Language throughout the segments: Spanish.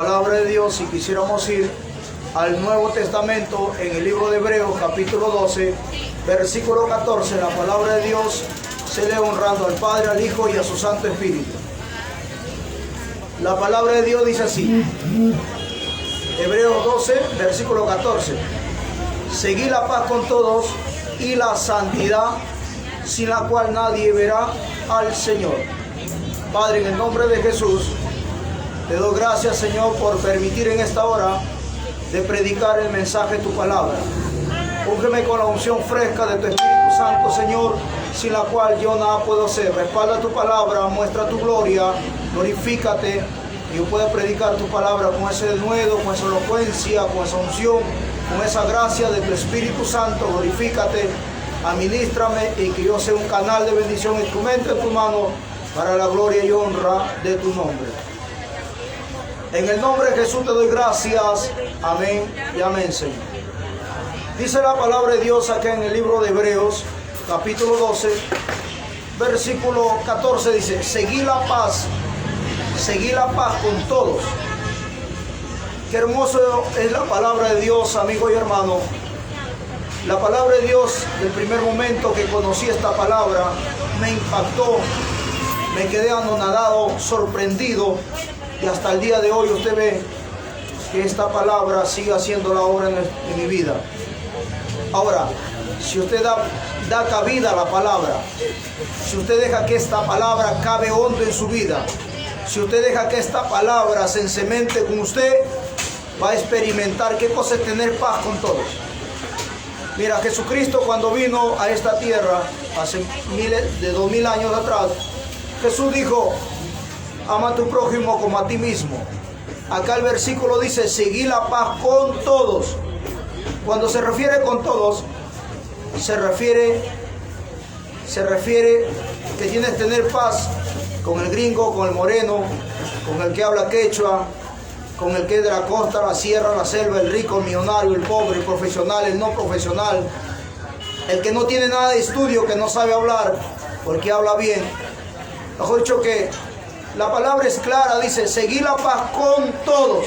Palabra de Dios, si quisiéramos ir al Nuevo Testamento en el libro de Hebreos capítulo 12 versículo 14, la palabra de Dios se lee honrando al Padre, al Hijo y a su Santo Espíritu. La palabra de Dios dice así, Hebreos 12 versículo 14: seguid la paz con todos y la santidad, sin la cual nadie verá al Señor. Padre, en el nombre de Jesús, te doy gracias, Señor, por permitir en esta hora de predicar el mensaje de tu palabra. Úngeme con la unción fresca de tu Espíritu Santo, Señor, sin la cual yo nada puedo hacer. Respalda tu palabra, muestra tu gloria, glorifícate, y yo pueda predicar tu palabra con ese denuedo, con esa elocuencia, con esa unción, con esa gracia de tu Espíritu Santo. Glorifícate, administrame, y que yo sea un canal de bendición, instrumento en tu mano, para la gloria y honra de tu nombre. En el nombre de Jesús te doy gracias. Amén y amén, Señor. Dice la palabra de Dios acá en el libro de Hebreos, capítulo 12, versículo 14, dice: seguid la paz con todos. Qué hermoso es la palabra de Dios, amigo y hermano. La palabra de Dios, del primer momento que conocí esta palabra, me impactó, me quedé anonadado, sorprendido. Y hasta el día de hoy usted ve que esta palabra sigue haciendo la obra en mi vida. Ahora, si usted da cabida a la palabra, si usted deja que esta palabra cabe hondo en su vida, si usted deja que esta palabra se encemente con usted, va a experimentar qué cosa es tener paz con todos. Mira, Jesucristo, cuando vino a esta tierra hace 2000 años atrás, Jesús dijo: ama a tu prójimo como a ti mismo. Acá el versículo dice: seguid la paz con todos. Cuando se refiere con todos, se refiere que tienes que tener paz con el gringo, con el moreno, con el que habla quechua, con el que es de la costa, la sierra, la selva, el rico, el millonario, el pobre, el profesional, el no profesional, el que no tiene nada de estudio, que no sabe hablar, porque habla bien. Mejor dicho, que la palabra es clara, dice: seguid la paz con todos,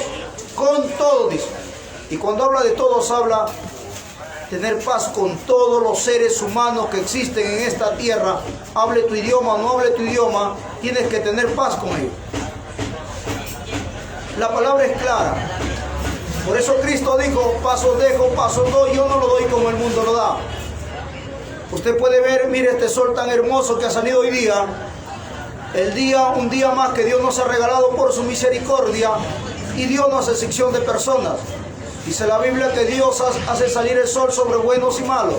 dice. Y cuando habla de todos, habla tener paz con todos los seres humanos que existen en esta tierra. Hable tu idioma o no hable tu idioma, tienes que tener paz con ellos. La palabra es clara. Por eso Cristo dijo: paz os dejo, paz os doy, yo no lo doy como el mundo lo da. Usted puede ver, mire este sol tan hermoso que ha salido hoy día. Un día más que Dios nos ha regalado por su misericordia, y Dios no hace sección de personas. Dice la Biblia que Dios hace salir el sol sobre buenos y malos.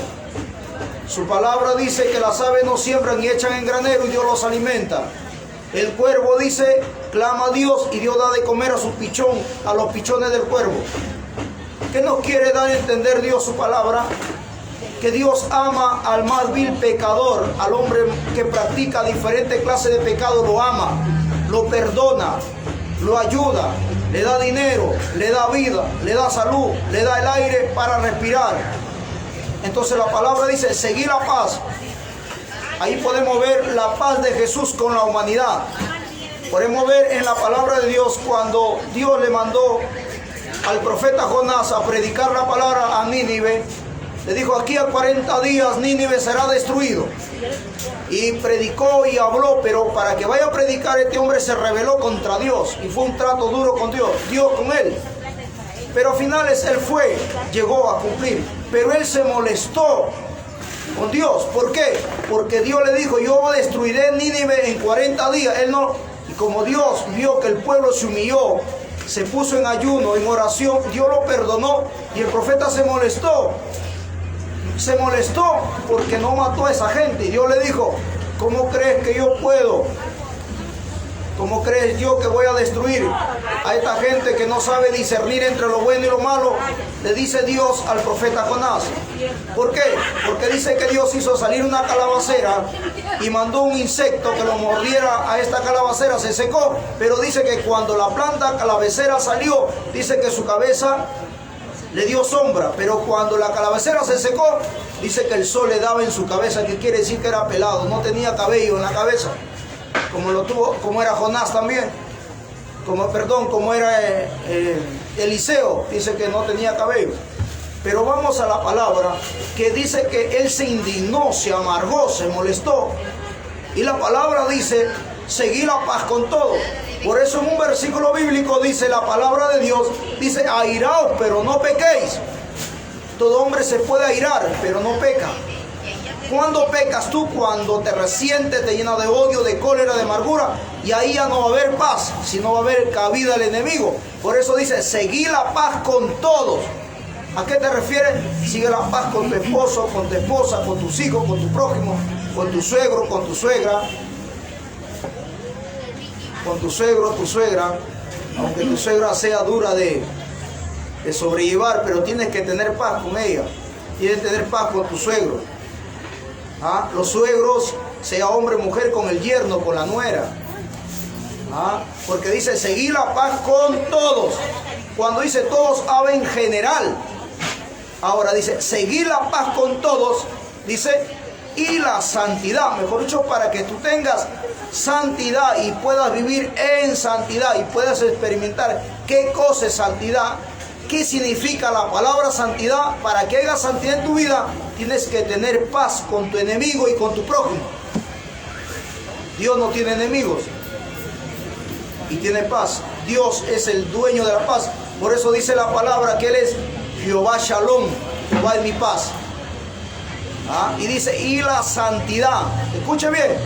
Su palabra dice que las aves no siembran ni echan en granero, y Dios los alimenta. El cuervo dice, clama a Dios, y Dios da de comer a su pichón, a los pichones del cuervo. ¿Qué nos quiere dar a entender Dios su palabra? Que Dios ama al más vil pecador, al hombre que practica diferentes clases de pecado, lo ama, lo perdona, lo ayuda, le da dinero, le da vida, le da salud, le da el aire para respirar. Entonces la palabra dice: seguid la paz. Ahí podemos ver la paz de Jesús con la humanidad. Podemos ver en la palabra de Dios cuando Dios le mandó al profeta Jonás a predicar la palabra a Nínive. Le dijo: aquí a 40 días Nínive será destruido. Y predicó y habló, pero para que vaya a predicar, este hombre se rebeló contra Dios. Y fue un trato duro con Dios, Dios con él. Pero a finales él llegó a cumplir. Pero él se molestó con Dios. ¿Por qué? Porque Dios le dijo: yo destruiré Nínive en 40 días. Él no. Y como Dios vio que el pueblo se humilló, se puso en ayuno, en oración, Dios lo perdonó. Y el profeta se molestó porque no mató a esa gente. Y Dios le dijo: ¿cómo crees que yo puedo? ¿Cómo crees yo que voy a destruir a esta gente que no sabe discernir entre lo bueno y lo malo? Le dice Dios al profeta Jonás. ¿Por qué? Porque dice que Dios hizo salir una calabacera y mandó un insecto que lo mordiera a esta calabacera, se secó. Pero dice que cuando la planta calabacera salió, dice que su cabeza le dio sombra, pero cuando la calabacera se secó, dice que el sol le daba en su cabeza, que quiere decir que era pelado, no tenía cabello en la cabeza, como era Jonás también. como era Eliseo, dice que no tenía cabello. Pero vamos a la palabra que dice que él se indignó, se amargó, se molestó. Y la palabra dice, seguí la paz con todo. Por eso en un versículo bíblico dice la palabra de Dios, dice, airaos, pero no pequéis. Todo hombre se puede airar, pero no peca. ¿Cuándo pecas tú? Cuando te resientes, te llenas de odio, de cólera, de amargura, y ahí ya no va a haber paz, sino va a haber cabida al enemigo. Por eso dice, seguí la paz con todos. ¿A qué te refieres? Sigue la paz con tu esposo, con tu esposa, con tus hijos, con tu prójimo, con tu suegro, con tu suegra, con tu suegro, tu suegra, aunque tu suegra sea dura de sobrellevar, pero tienes que tener paz con ella, tienes que tener paz con tu suegro. ¿Ah? Los suegros, sea hombre o mujer, con el yerno, con la nuera. ¿Ah? Porque dice, seguí la paz con todos. Cuando dice todos, habla en general. Ahora dice, seguir la paz con todos, dice, y la santidad, mejor dicho, para que tú tengas santidad y puedas vivir en santidad y puedas experimentar qué cosa es santidad, qué significa la palabra santidad. Para que hagas santidad en tu vida, tienes que tener paz con tu enemigo y con tu prójimo. Dios no tiene enemigos y tiene paz. Dios es el dueño de la paz. Por eso dice la palabra que Él es Jehová Shalom, Jehová es mi paz. ¿Ah? Y dice, y la santidad, escuche bien,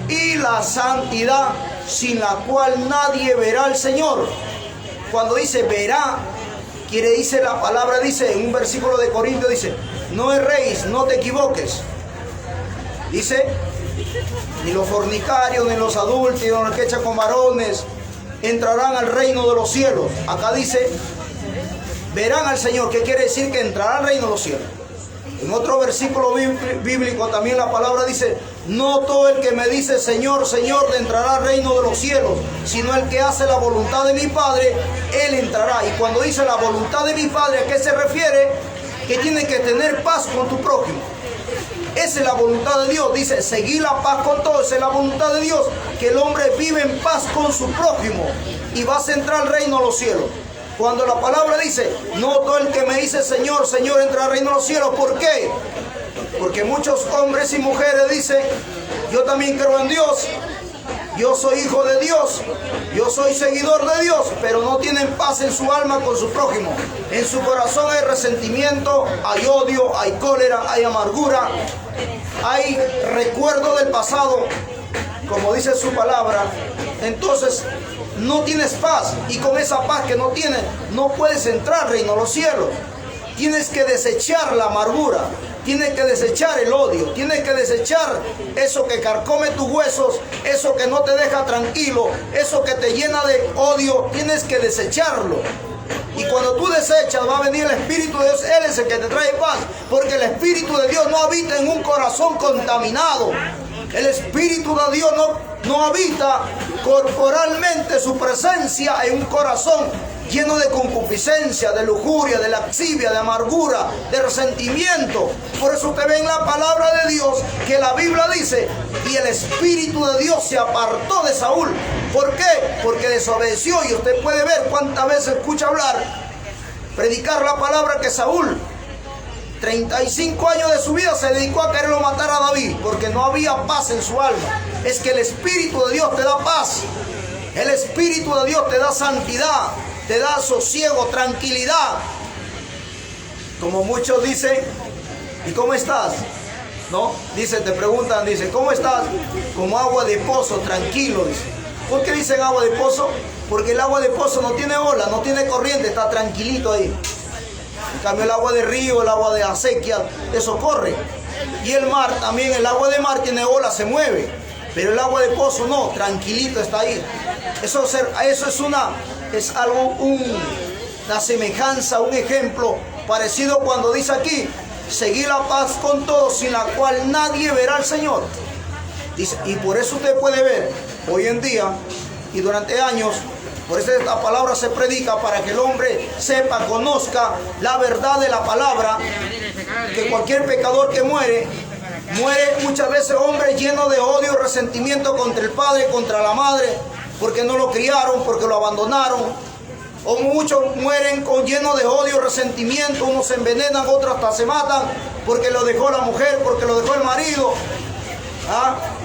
y la santidad sin la cual nadie verá al Señor. Cuando dice verá, dice la palabra, dice en un versículo de Corintios, dice, no erréis, no te equivoques. Dice, ni los fornicarios, ni los adúlteros, ni los que echan con varones entrarán al reino de los cielos. Acá dice, verán al Señor, que quiere decir que entrará al reino de los cielos. En otro versículo bíblico también la palabra dice, no todo el que me dice Señor, Señor, entrará al reino de los cielos, sino el que hace la voluntad de mi Padre, él entrará. Y cuando dice la voluntad de mi Padre, ¿a qué se refiere? Que tiene que tener paz con tu prójimo. Esa es la voluntad de Dios. Dice, seguir la paz con todos. Esa es la voluntad de Dios, que el hombre vive en paz con su prójimo y vas a entrar al reino de los cielos. Cuando la palabra dice, no todo el que me dice Señor, Señor, entra al reino de los cielos. ¿Por qué? Porque muchos hombres y mujeres dicen, yo también creo en Dios, yo soy hijo de Dios, yo soy seguidor de Dios, pero no tienen paz en su alma con su prójimo. En su corazón hay resentimiento, hay odio, hay cólera, hay amargura, hay recuerdo del pasado, como dice su palabra. Entonces no tienes paz, y con esa paz que no tienes no puedes entrar al reino de los cielos. Tienes que desechar la amargura, tienes que desechar el odio, tienes que desechar eso que carcome tus huesos, eso que no te deja tranquilo, eso que te llena de odio, tienes que desecharlo. Y cuando tú desechas, va a venir el Espíritu de Dios, Él es el que te trae paz, porque el Espíritu de Dios no habita en un corazón contaminado. El Espíritu de Dios no habita corporalmente, su presencia en un corazón lleno de concupiscencia, de lujuria, de lascivia, de amargura, de resentimiento. Por eso usted ve en la palabra de Dios que la Biblia dice, y el Espíritu de Dios se apartó de Saúl. ¿Por qué? Porque desobedeció. Y usted puede ver cuántas veces escucha hablar, predicar la palabra, que Saúl 35 años de su vida se dedicó a quererlo matar a David, porque no había paz en su alma. Es que el Espíritu de Dios te da paz, el Espíritu de Dios te da santidad, te da sosiego, tranquilidad. Como muchos dicen, ¿y cómo estás? ¿No? Dice, te preguntan, dice, ¿cómo estás? Como agua de pozo, tranquilo, dice. ¿Por qué dicen agua de pozo? Porque el agua de pozo no tiene ola, no tiene corriente, está tranquilito ahí. En cambio el agua de río, el agua de acequia, eso corre. Y el mar también, el agua de mar tiene ola, se mueve. Pero el agua de pozo no, tranquilito está ahí. Eso es algo, una semejanza, un ejemplo parecido cuando dice aquí, seguir la paz con todos, sin la cual nadie verá al Señor. Dice, y por eso usted puede ver hoy en día y durante años, por eso esta palabra se predica para que el hombre sepa, conozca la verdad de la palabra, que cualquier pecador que muere muchas veces, hombre, lleno de odio, resentimiento contra el padre, contra la madre, porque no lo criaron, porque lo abandonaron. O muchos mueren llenos de odio, resentimiento, unos se envenenan, otros hasta se matan porque lo dejó la mujer, porque lo dejó el marido.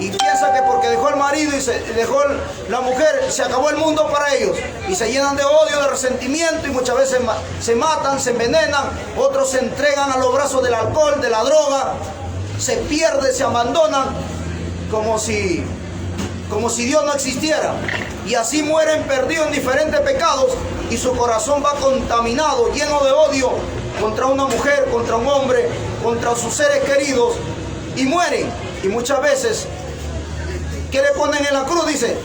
Y piensa que porque dejó el marido y se dejó la mujer, se acabó el mundo para ellos. Y se llenan de odio, de resentimiento y muchas veces se matan, se envenenan. Otros se entregan a los brazos del alcohol, de la droga. Se pierden, se abandonan como si Dios no existiera. Y así mueren perdidos en diferentes pecados y su corazón va contaminado, lleno de odio contra una mujer, contra un hombre, contra sus seres queridos y mueren. Y muchas veces, ¿qué le ponen en la cruz? Dice,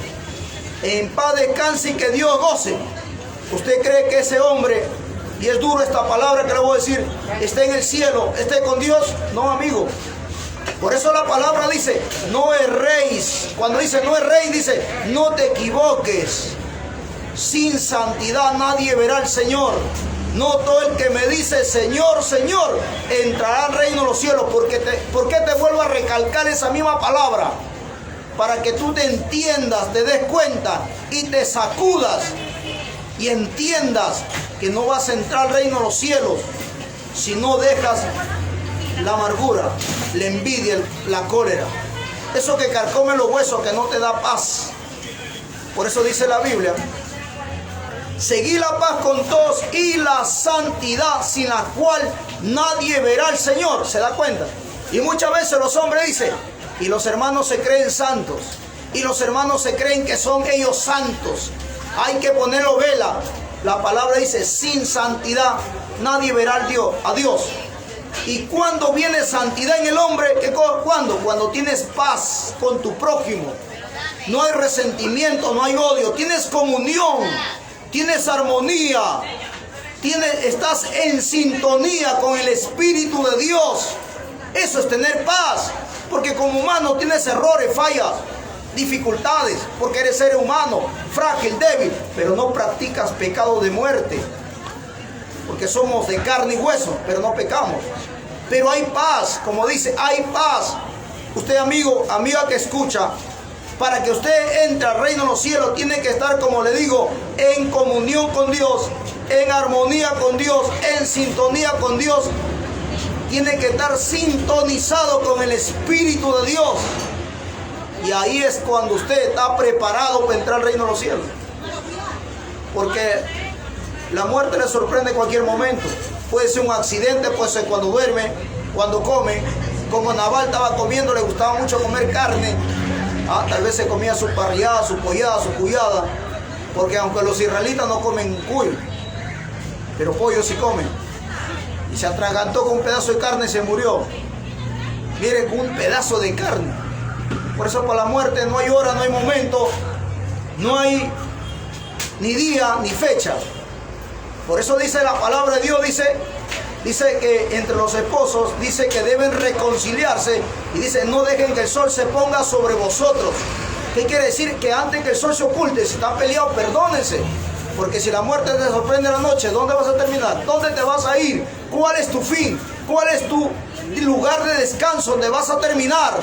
en paz descanse y que Dios goce. ¿Usted cree que ese hombre, y es duro esta palabra que le voy a decir, esté en el cielo, esté con Dios? No, amigo. Por eso la palabra dice, no erréis. Cuando dice no erréis, dice, no te equivoques. Sin santidad nadie verá al Señor. No todo el que me dice Señor, Señor, entrará al reino de los cielos. ¿Por qué te vuelvo a recalcar esa misma palabra? Para que tú te entiendas, te des cuenta y te sacudas y entiendas que no vas a entrar al reino de los cielos si no dejas la amargura, la envidia, la cólera. Eso que carcome los huesos, que no te da paz. Por eso dice la Biblia, seguid la paz con todos y la santidad, sin la cual nadie verá al Señor. ¿Se da cuenta? Y muchas veces los hombres dicen, y los hermanos se creen santos, y los hermanos se creen que son ellos santos. Hay que ponerlo vela. La palabra dice, sin santidad nadie verá a Dios. ¿Y cuando viene santidad en el hombre? ¿Cuándo? Cuando tienes paz con tu prójimo. No hay resentimiento, no hay odio. Tienes comunión, tienes armonía, estás en sintonía con el Espíritu de Dios. Eso es tener paz. Porque como humano tienes errores, fallas, dificultades, porque eres ser humano, frágil, débil, pero no practicas pecado de muerte. Porque somos de carne y hueso, pero no pecamos. Pero hay paz, como dice, hay paz. Usted, amigo, amiga que escucha, para que usted entre al reino de los cielos, tiene que estar, como le digo, en comunión con Dios, en armonía con Dios, en sintonía con Dios. Tiene que estar sintonizado con el Espíritu de Dios. Y ahí es cuando usted está preparado para entrar al reino de los cielos. Porque la muerte le sorprende en cualquier momento. Puede ser un accidente, puede ser cuando duerme, cuando come. Como Nabal estaba comiendo, le gustaba mucho comer carne. Tal vez se comía su parrillada, su pollada, su cuyada. Porque aunque los israelitas no comen cuy, pero pollo sí comen. Y se atragantó con un pedazo de carne y se murió. Mire, con un pedazo de carne. Por eso para la muerte no hay hora, no hay momento, no hay ni día ni fecha. Por eso dice la palabra de Dios, dice que entre los esposos, dice que deben reconciliarse. Y dice, no dejen que el sol se ponga sobre vosotros. ¿Qué quiere decir? Que antes que el sol se oculte, si están peleados, perdónense. Porque si la muerte te sorprende en la noche, ¿dónde vas a terminar? ¿Dónde te vas a ir? ¿Cuál es tu fin? ¿Cuál es tu lugar de descanso donde vas a terminar?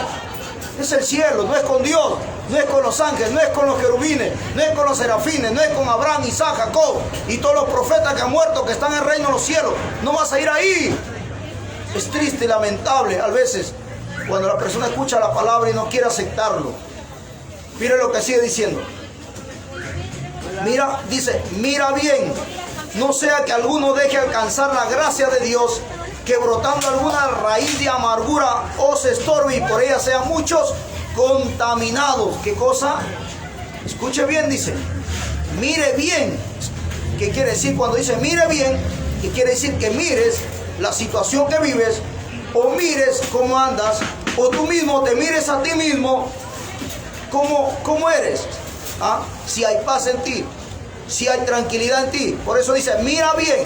Es el cielo, no es con Dios, no es con los ángeles, no es con los querubines, no es con los serafines, no es con Abraham, Isaac, Jacob y todos los profetas que han muerto, que están en el reino de los cielos. No vas a ir ahí. Es triste y lamentable a veces cuando la persona escucha la palabra y no quiere aceptarlo. Mire lo que sigue diciendo. Mira, dice, mira bien, no sea que alguno deje alcanzar la gracia de Dios, que brotando alguna raíz de amargura os estorbe y por ella sean muchos contaminados. ¿Qué cosa? Escuche bien, dice, mire bien. ¿Qué quiere decir cuando dice mire bien? ¿Qué quiere decir? Que mires la situación que vives, o mires cómo andas, o tú mismo te mires a ti mismo, cómo eres. Si hay paz en ti, si hay tranquilidad en ti. Por eso dice, mira bien.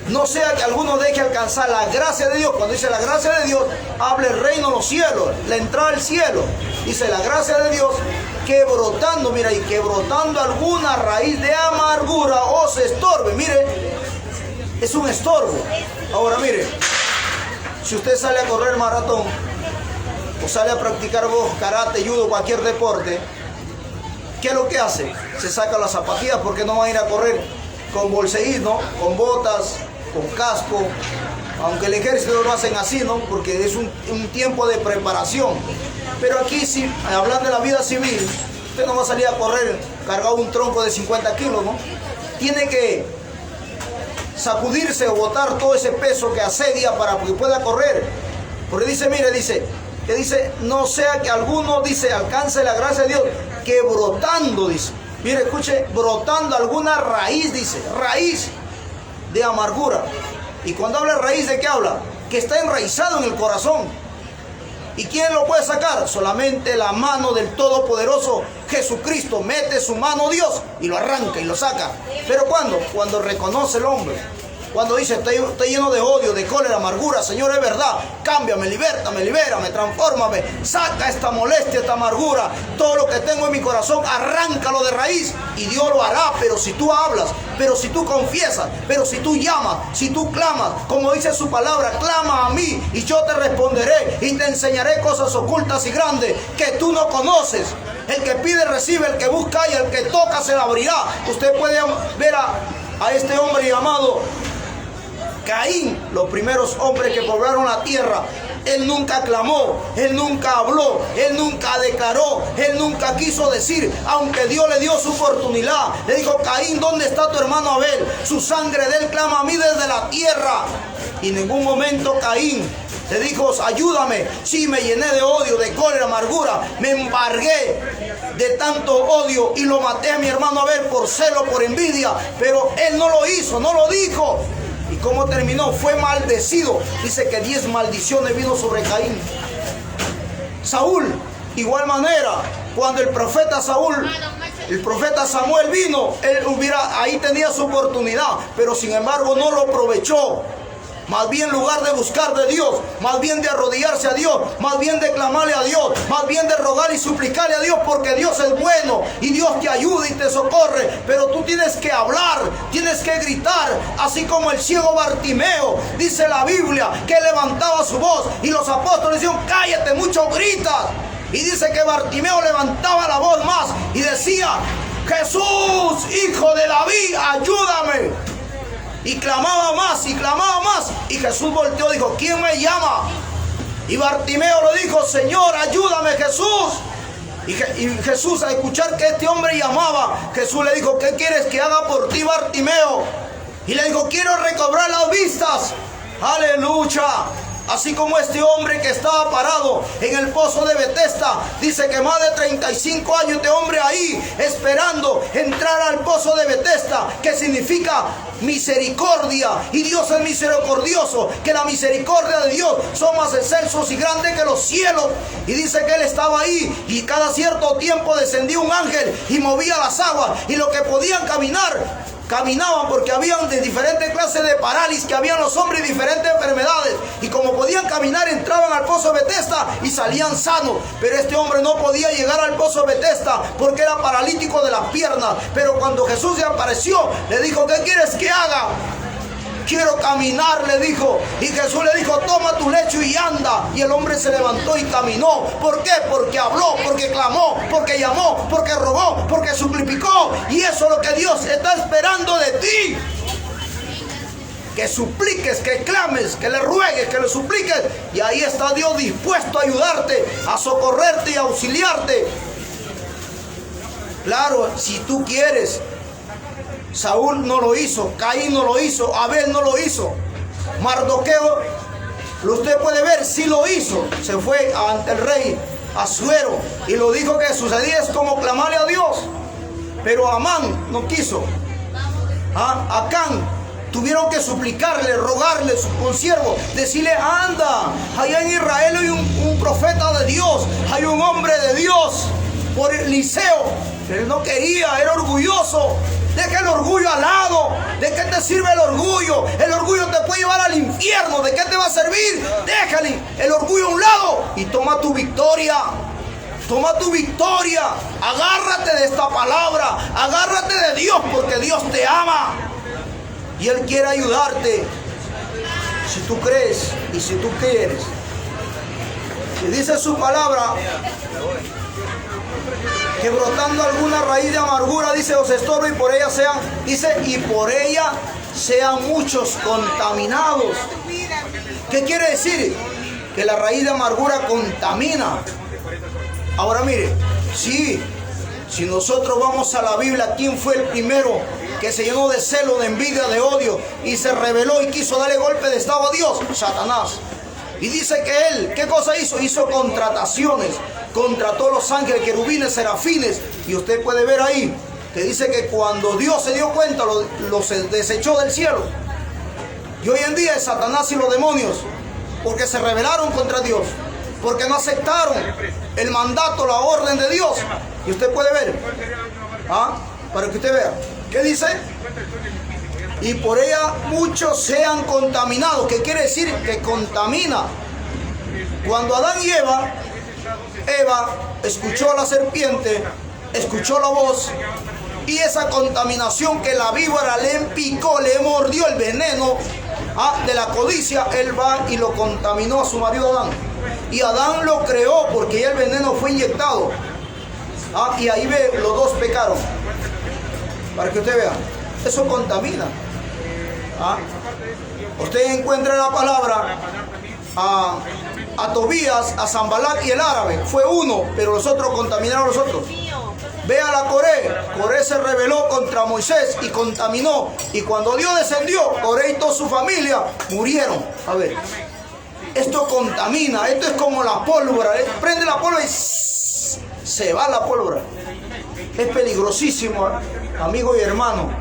No sea que alguno deje alcanzar la gracia de Dios. Cuando dice la gracia de Dios, habla el reino de los cielos, la entrada al cielo. Dice la gracia de Dios, que brotando, mira, y que brotando alguna raíz de amargura os estorbe. Mire, es un estorbo. Ahora mire, si usted sale a correr maratón, o sale a practicar karate, judo, cualquier deporte, ¿qué es lo que hace? Se saca las zapatillas porque no va a ir a correr con bolseín, ¿no? Con botas, con casco. Aunque el ejército lo hacen así, ¿no? Porque es un tiempo de preparación. Pero aquí, si hablando de la vida civil, usted no va a salir a correr cargado un tronco de 50 kilos, ¿no? Tiene que sacudirse o botar todo ese peso que asedia para que pueda correr. Porque dice, mire, dice, no sea que alguno, dice, alcance la gracia de Dios, que brotando, dice, mire, escuche, brotando alguna raíz, dice, raíz de amargura. Y cuando habla de raíz, ¿de qué habla? Que está enraizado en el corazón. ¿Y quién lo puede sacar? Solamente la mano del Todopoderoso Jesucristo. Mete su mano Dios y lo arranca y lo saca. ¿Pero cuándo? Cuando reconoce el hombre. Cuando dice, estoy lleno de odio, de cólera, amargura. Señor, es verdad. Cámbiame, libérame, transfórmame. Saca esta molestia, esta amargura. Todo lo que tengo en mi corazón, arráncalo de raíz. Y Dios lo hará. Pero si tú hablas, pero si tú confiesas, pero si tú llamas, si tú clamas, como dice su palabra, clama a mí y yo te responderé y te enseñaré cosas ocultas y grandes que tú no conoces. El que pide recibe, el que busca y el que toca se le abrirá. Usted puede ver a este hombre llamado Caín, los primeros hombres que poblaron la tierra. Él nunca clamó, él nunca habló, él nunca declaró, él nunca quiso decir, aunque Dios le dio su oportunidad. Le dijo, Caín, ¿dónde está tu hermano Abel? Su sangre de él clama a mí desde la tierra. Y en ningún momento Caín le dijo, ayúdame. Sí, me llené de odio, de cólera, amargura, me embargué de tanto odio y lo maté a mi hermano Abel por celo, por envidia. Pero él no lo hizo, no lo dijo. ¿Y cómo terminó? Fue maldecido. Dice que 10 maldiciones vino sobre Caín. Saúl, igual manera, cuando el profeta Samuel vino, ahí tenía su oportunidad, pero sin embargo no lo aprovechó. Más bien en lugar de buscar de Dios, más bien de arrodillarse a Dios, más bien de clamarle a Dios, más bien de rogar y suplicarle a Dios, porque Dios es bueno y Dios te ayuda y te socorre. Pero tú tienes que hablar, tienes que gritar, así como el ciego Bartimeo, dice la Biblia, que levantaba su voz y los apóstoles decían, cállate, mucho gritas. Y dice que Bartimeo levantaba la voz más y decía, Jesús, hijo de David, ayúdame. Y clamaba más y Jesús volteó y dijo, ¿quién me llama? Y Bartimeo le dijo, Señor, ayúdame, Jesús. Y Jesús, al escuchar que este hombre llamaba, Jesús le dijo, ¿qué quieres que haga por ti, Bartimeo? Y le dijo, quiero recobrar las vistas. Aleluya. Así como este hombre que estaba parado en el pozo de Betesda, dice que más de 35 años este hombre ahí esperando entrar al pozo de Betesda, que significa misericordia, y Dios es misericordioso, que la misericordia de Dios son más excelsos y grandes que los cielos. Y dice que él estaba ahí y cada cierto tiempo descendía un ángel y movía las aguas, y los que podían caminar caminaban, porque habían de diferentes clases de parálisis, que habían los hombres de diferentes enfermedades, y como podían caminar entraban al pozo de Betesda y salían sanos. Pero este hombre no podía llegar al pozo de Betesda porque era paralítico de las piernas. Pero cuando Jesús se apareció, le dijo, ¿qué quieres que haga? Quiero caminar, le dijo. Y Jesús le dijo, toma tu lecho y anda. Y el hombre se levantó y caminó. ¿Por qué? Porque habló, porque clamó, porque llamó, porque rogó, porque suplicó. Y eso es lo que Dios está esperando de ti. Que supliques, que clames, que le ruegues, que le supliques. Y ahí está Dios dispuesto a ayudarte, a socorrerte y a auxiliarte. Claro, si tú quieres. Saúl no lo hizo, Caín no lo hizo, Abel no lo hizo. Mardoqueo, usted puede ver, sí lo hizo. Se fue ante el rey Asuero y lo dijo que sucedía es como clamarle a Dios. Pero Amán no quiso. Acán tuvieron que suplicarle, rogarle, su consiervo, decirle, anda, allá en Israel hay un profeta de Dios, hay un hombre de Dios. Por Eliseo, él no quería, era orgulloso. Deja el orgullo al lado. ¿De qué te sirve el orgullo? El orgullo te puede llevar al infierno. ¿De qué te va a servir? Déjale el orgullo a un lado y toma tu victoria. Toma tu victoria. Agárrate de esta palabra. Agárrate de Dios, porque Dios te ama y Él quiere ayudarte. Si tú crees y si tú quieres. Y dice su palabra que brotando alguna raíz de amargura, dice, os estorbo y por ella sean, dice, y por ella sean muchos contaminados. ¿Qué quiere decir? Que la raíz de amargura contamina. Ahora mire, sí, si nosotros vamos a la Biblia, ¿quién fue el primero que se llenó de celo, de envidia, de odio y se rebeló y quiso darle golpe de estado a Dios? Satanás. Y dice que él, ¿qué cosa hizo? Hizo contrataciones contra todos los ángeles, querubines, serafines. Y usted puede ver ahí que dice que cuando Dios se dio cuenta, los desechó del cielo. Y hoy en día es Satanás y los demonios, porque se rebelaron contra Dios, porque no aceptaron el mandato, la orden de Dios. Y usted puede ver, para que usted vea, ¿qué dice? Y por ella muchos sean contaminados. ¿Qué quiere decir? Que contamina. Cuando Adán y Eva escuchó a la serpiente, escuchó la voz, y esa contaminación que la víbora le picó, le mordió el veneno de la codicia, él va y lo contaminó a su marido Adán. Y Adán lo creó porque ya el veneno fue inyectado. Y ahí ve, los dos pecaron. Para que usted vea, eso contamina. Usted encuentra en la palabra a Tobías, a Sanbalat y el árabe. Fue uno, pero los otros contaminaron a los otros. Vea la Coré. Coré se rebeló contra Moisés y contaminó. Y cuando Dios descendió, Coré y toda su familia murieron. A ver, esto contamina. Esto es como la pólvora. Prende la pólvora y se va la pólvora. Es peligrosísimo, amigo y hermano.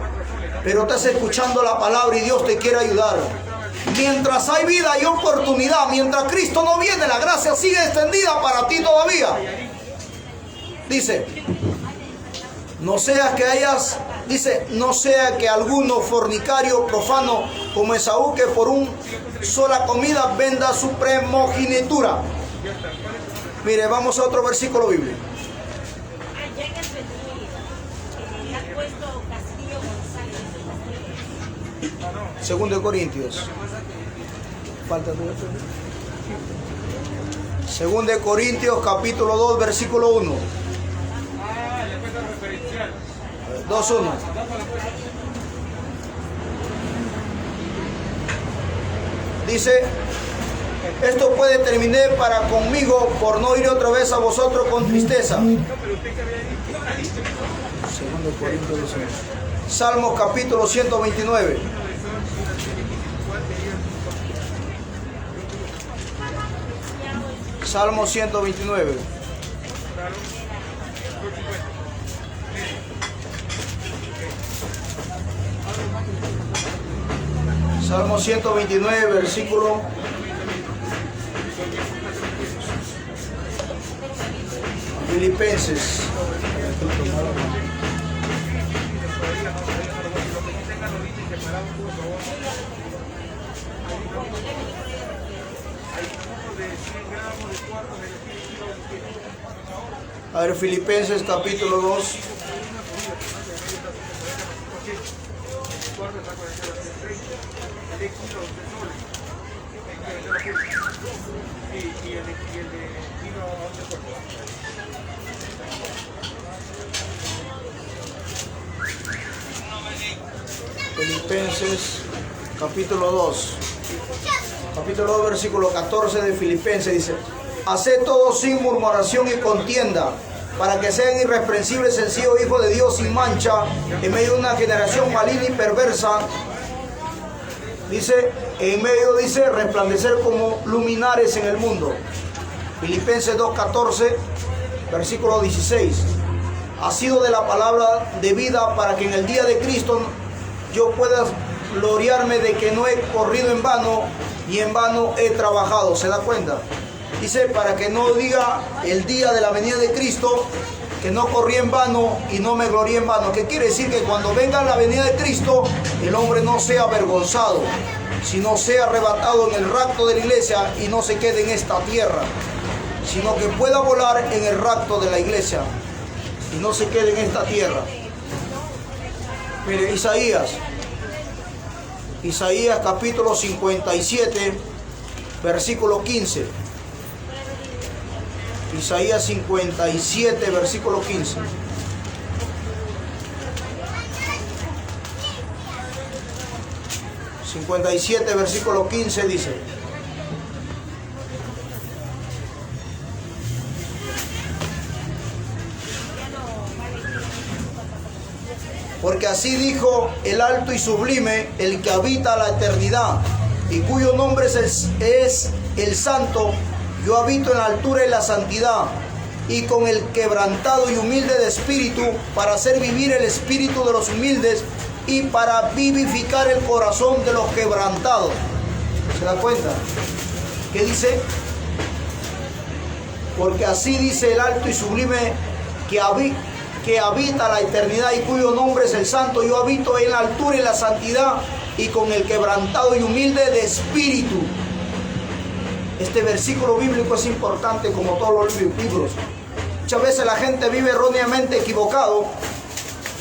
Pero estás escuchando la palabra y Dios te quiere ayudar. Mientras hay vida y oportunidad, mientras Cristo no viene, la gracia sigue extendida para ti todavía. Dice, no sea que alguno fornicario profano como Esaú, que por una sola comida venda su primogenitura. Mire, vamos a otro versículo bíblico. Segundo de Corintios. Falta de Segundo de Corintios, capítulo 2, versículo 1. 2:1. Dice, esto puede terminar para conmigo por no ir otra vez a vosotros con tristeza. Segundo Corintios 2:1. Salmos capítulo 129. Salmo 129. Salmo 129, versículo. Filipenses. A ver, Filipenses capítulo 2. Filipenses capítulo 2. Capítulo 2, versículo 14 de Filipenses dice: haced todo sin murmuración y contienda, para que sean irreprensibles, sencillos hijos de Dios sin mancha, en medio de una generación maligna y perversa. Dice, en medio, dice, resplandecer como luminares en el mundo. Filipenses 2:14, versículo 16. Ha sido de la palabra de vida para que en el día de Cristo yo pueda gloriarme de que no he corrido en vano y en vano he trabajado. ¿Se da cuenta? Dice, para que no diga el día de la venida de Cristo que no corrí en vano y no me glorié en vano. ¿Qué quiere decir? Que cuando venga la venida de Cristo, el hombre no sea avergonzado, sino sea arrebatado en el rapto de la iglesia y no se quede en esta tierra, sino que pueda volar en el rapto de la iglesia y no se quede en esta tierra. Mire, Isaías capítulo 57, versículo 15. Isaías 57, versículo 15. Versículo 15 dice: porque así dijo el alto y sublime, el que habita la eternidad, y cuyo nombre es el Santo. Yo habito en la altura y la santidad, y con el quebrantado y humilde de espíritu, para hacer vivir el espíritu de los humildes, y para vivificar el corazón de los quebrantados. ¿Se da cuenta? ¿Qué dice? Porque así dice el alto y sublime, que habita la eternidad y cuyo nombre es el Santo. Yo habito en la altura y la santidad, y con el quebrantado y humilde de espíritu. Este versículo bíblico es importante como todos los libros. Muchas veces la gente vive erróneamente equivocado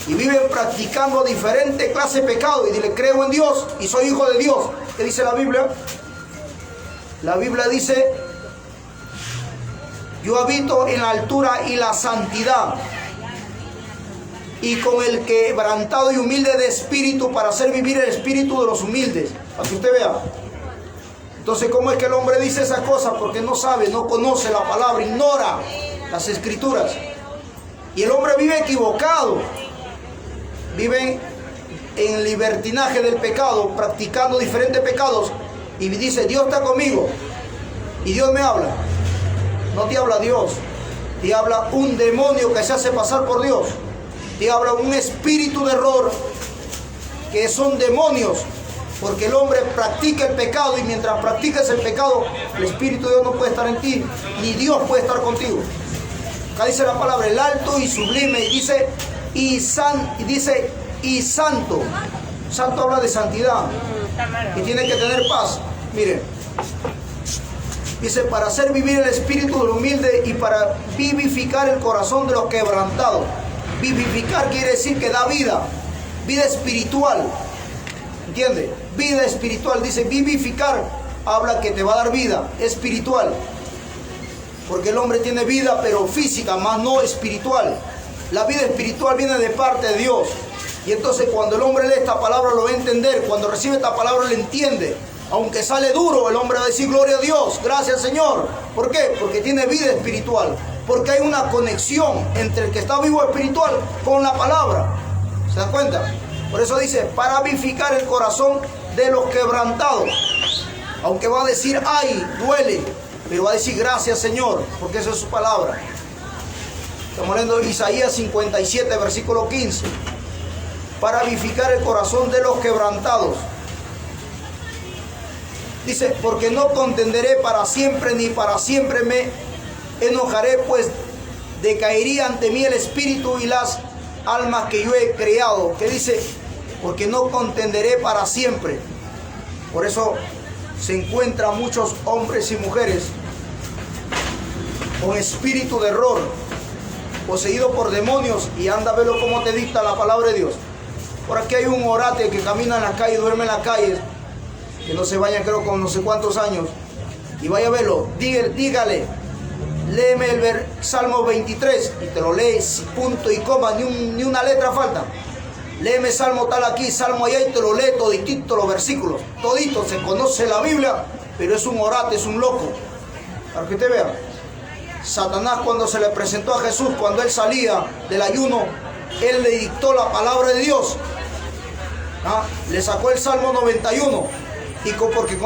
y vive practicando diferentes clases de pecado y dile: creo en Dios y soy hijo de Dios. ¿Qué dice la Biblia? La Biblia dice: yo habito en la altura y la santidad, y con el quebrantado y humilde de espíritu, para hacer vivir el espíritu de los humildes. Para que usted vea. Entonces, ¿cómo es que el hombre dice esas cosas? Porque no sabe, no conoce la palabra, ignora las escrituras. Y el hombre vive equivocado. Vive en libertinaje del pecado, practicando diferentes pecados. Y dice: Dios está conmigo. Y Dios me habla. No te habla Dios. Te habla un demonio que se hace pasar por Dios. Te habla un espíritu de error, que son demonios. Porque el hombre practica el pecado, y mientras practicas el pecado, el Espíritu de Dios no puede estar en ti, ni Dios puede estar contigo. Acá dice la palabra el alto y sublime, y dice y santo. Santo habla de santidad, y tiene que tener paz. Miren, dice: para hacer vivir el espíritu del humilde, y para vivificar el corazón de los quebrantados. Vivificar quiere decir que da vida, vida espiritual. ¿Entiende? Vida espiritual. Dice vivificar, habla que te va a dar vida espiritual. Porque el hombre tiene vida, pero física, más no espiritual. La vida espiritual viene de parte de Dios. Y entonces cuando el hombre lee esta palabra lo va a entender. Cuando recibe esta palabra lo entiende. Aunque sale duro, el hombre va a decir: gloria a Dios, gracias Señor. ¿Por qué? Porque tiene vida espiritual. Porque hay una conexión entre el que está vivo espiritual con la palabra. ¿Se dan cuenta? Por eso dice: para vivificar el corazón de los quebrantados. Aunque va a decir: ay, duele, pero va a decir: gracias Señor, porque esa es su palabra. Estamos leyendo Isaías 57, versículo 15. Para vivificar el corazón de los quebrantados. Dice: porque no contenderé para siempre, ni para siempre me enojaré, pues decaería ante mí el espíritu y las almas que yo he creado. Que dice: porque no contenderé para siempre. Por eso se encuentran muchos hombres y mujeres con espíritu de error, poseído por demonios, y anda a verlo como te dicta la palabra de Dios. Por aquí hay un orate que camina en la calle, duerme en la calle, que no se vaya, creo, con no sé cuántos años, y vaya a verlo, dígale: léeme el Salmo 23, y te lo lees, punto y coma, ni una letra falta. Léeme Salmo tal aquí, Salmo allá, y te lo lee toditito los versículos. Todito, se conoce la Biblia, pero es un orate, es un loco. Para que usted vea. Satanás, cuando se le presentó a Jesús, cuando él salía del ayuno, él le dictó la palabra de Dios. Le sacó el Salmo 91. Y porque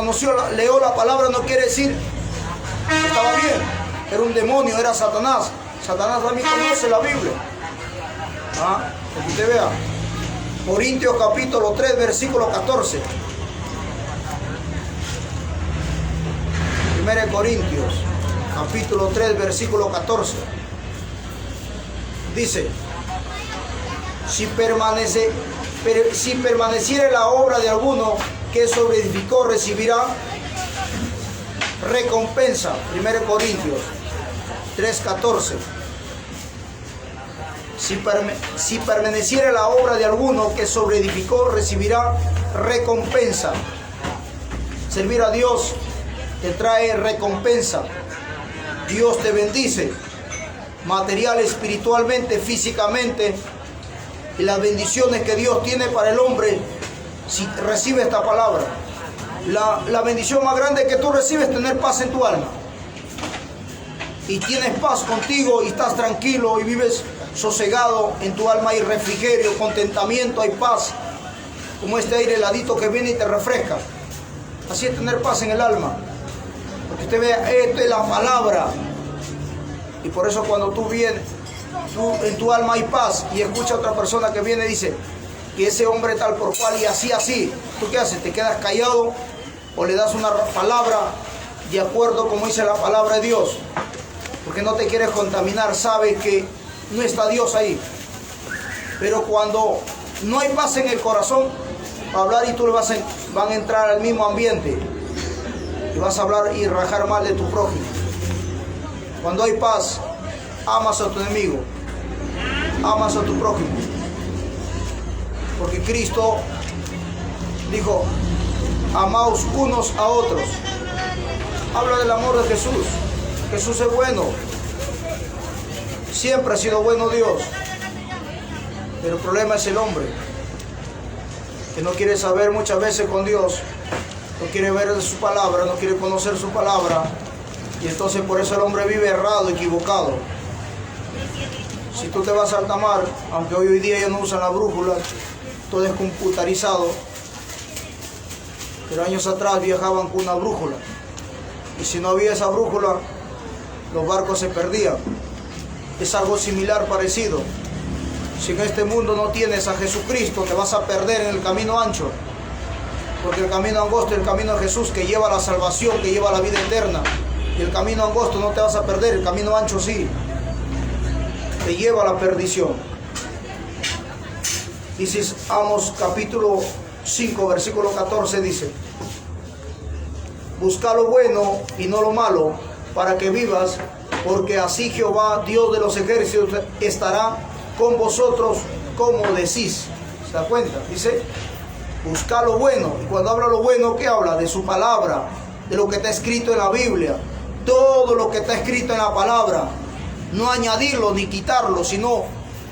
leyó la palabra no quiere decir que estaba bien. Era un demonio, era Satanás. Satanás también conoce la Biblia. Para que usted vea. Corintios capítulo 3, versículo 14. 1 Corintios capítulo 3, versículo 14. Dice: si permaneciere la obra de alguno que sobreedificó, recibirá recompensa. 1 Corintios 3, 14. Si permaneciere la obra de alguno que sobreedificó, recibirá recompensa. Servir a Dios te trae recompensa. Dios te bendice material, espiritualmente, físicamente, y las bendiciones que Dios tiene para el hombre si recibe esta palabra. La bendición más grande que tú recibes es tener paz en tu alma. Y tienes paz contigo y estás tranquilo y vives sosegado. En tu alma hay refrigerio, contentamiento, hay paz. Como este aire heladito que viene y te refresca. Así es tener paz en el alma. Porque usted vea, esto es la palabra. Y por eso cuando tú vienes, en tu alma hay paz y escucha a otra persona que viene y dice que ese hombre tal por cual y así, así. ¿Tú qué haces? ¿Te quedas callado o le das una palabra de acuerdo como dice la palabra de Dios? Porque no te quieres contaminar, sabes que no está Dios ahí. Pero cuando no hay paz en el corazón, va a hablar y tú le van a entrar al mismo ambiente y vas a hablar y rajar mal de tu prójimo. Cuando hay paz, amas a tu enemigo, amas a tu prójimo. Porque Cristo dijo, amaos unos a otros. Habla del amor de Jesús. Jesús es bueno. Siempre ha sido bueno Dios. Pero el problema es el hombre, que no quiere saber muchas veces con Dios, no quiere ver de su palabra, no quiere conocer su palabra. Y entonces por eso el hombre vive errado, equivocado. Si tú te vas a alta mar, aunque hoy día ya no usan la brújula, todo es computarizado, pero años atrás viajaban con una brújula. Y si no había esa brújula, los barcos se perdían. Es algo similar, parecido. Si en este mundo no tienes a Jesucristo, te vas a perder en el camino ancho. Porque el camino angosto es el camino de Jesús, que lleva a la salvación, que lleva a la vida eterna. Y el camino angosto no te vas a perder, el camino ancho sí. Te lleva a la perdición. Dice Amos capítulo 5, versículo 14, dice: busca lo bueno y no lo malo, para que vivas, porque así Jehová, Dios de los ejércitos, estará con vosotros como decís. ¿Se da cuenta? Dice, busca lo bueno. Y cuando habla lo bueno, ¿qué habla? De su palabra, de lo que está escrito en la Biblia. Todo lo que está escrito en la palabra. No añadirlo ni quitarlo, sino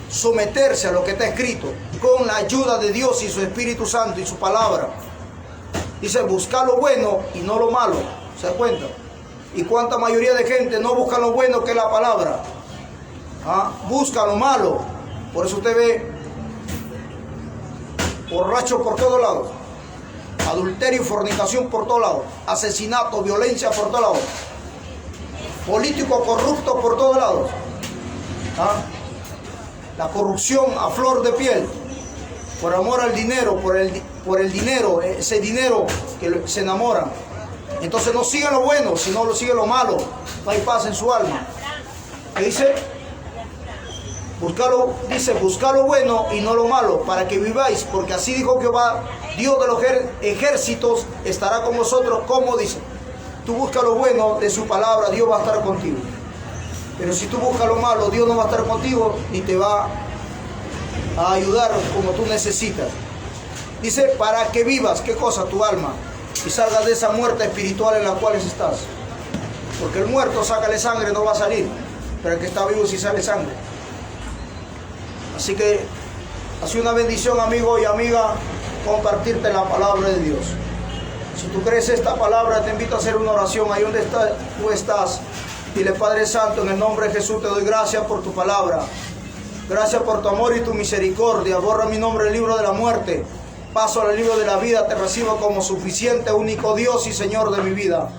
someterse a lo que está escrito, con la ayuda de Dios y su Espíritu Santo y su palabra. Dice, busca lo bueno y no lo malo. ¿Se da cuenta? Y cuánta mayoría de gente no busca lo bueno, que es la palabra. Busca lo malo. Por eso usted ve borracho por todos lados, adulterio y fornicación por todos lados, asesinato, violencia por todos lados, político corrupto por todos lados. La corrupción a flor de piel, por amor al dinero, por el dinero, ese dinero que se enamora. Entonces no sigue lo bueno, sino lo sigue lo malo. No hay paz en su alma. ¿Qué dice? Busca lo bueno y no lo malo, para que viváis, porque así dijo Jehová, Dios de los ejércitos, estará con vosotros, como dice. Tú busca lo bueno de su palabra, Dios va a estar contigo. Pero si tú buscas lo malo, Dios no va a estar contigo, ni te va a ayudar como tú necesitas. Dice, para que vivas, ¿qué cosa? Tu alma, y salgas de esa muerte espiritual en la cual estás. Porque el muerto, sácale sangre, no va a salir, pero el que está vivo sí sale sangre. Así que ha sido una bendición, amigo y amiga, compartirte la palabra de Dios. Si tú crees esta palabra, te invito a hacer una oración ahí donde tú estás. Dile, Padre Santo, en el nombre de Jesús te doy gracias por tu palabra. Gracias por tu amor y tu misericordia. Borra mi nombre del libro de la muerte. Paso al libro de la vida. Te recibo como suficiente, único Dios y Señor de mi vida.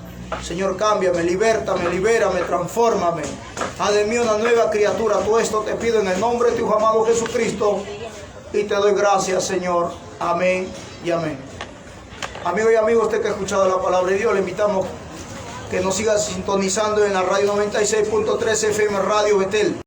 Señor, cámbiame, libértame, libérame, transfórmame. Haz de mí una nueva criatura. Todo esto te pido en el nombre de tu amado Jesucristo. Y te doy gracias, Señor. Amén y amén. Amigo y amigo, usted que ha escuchado la palabra de Dios, le invitamos que nos siga sintonizando en la radio 96.3 FM Radio Betel.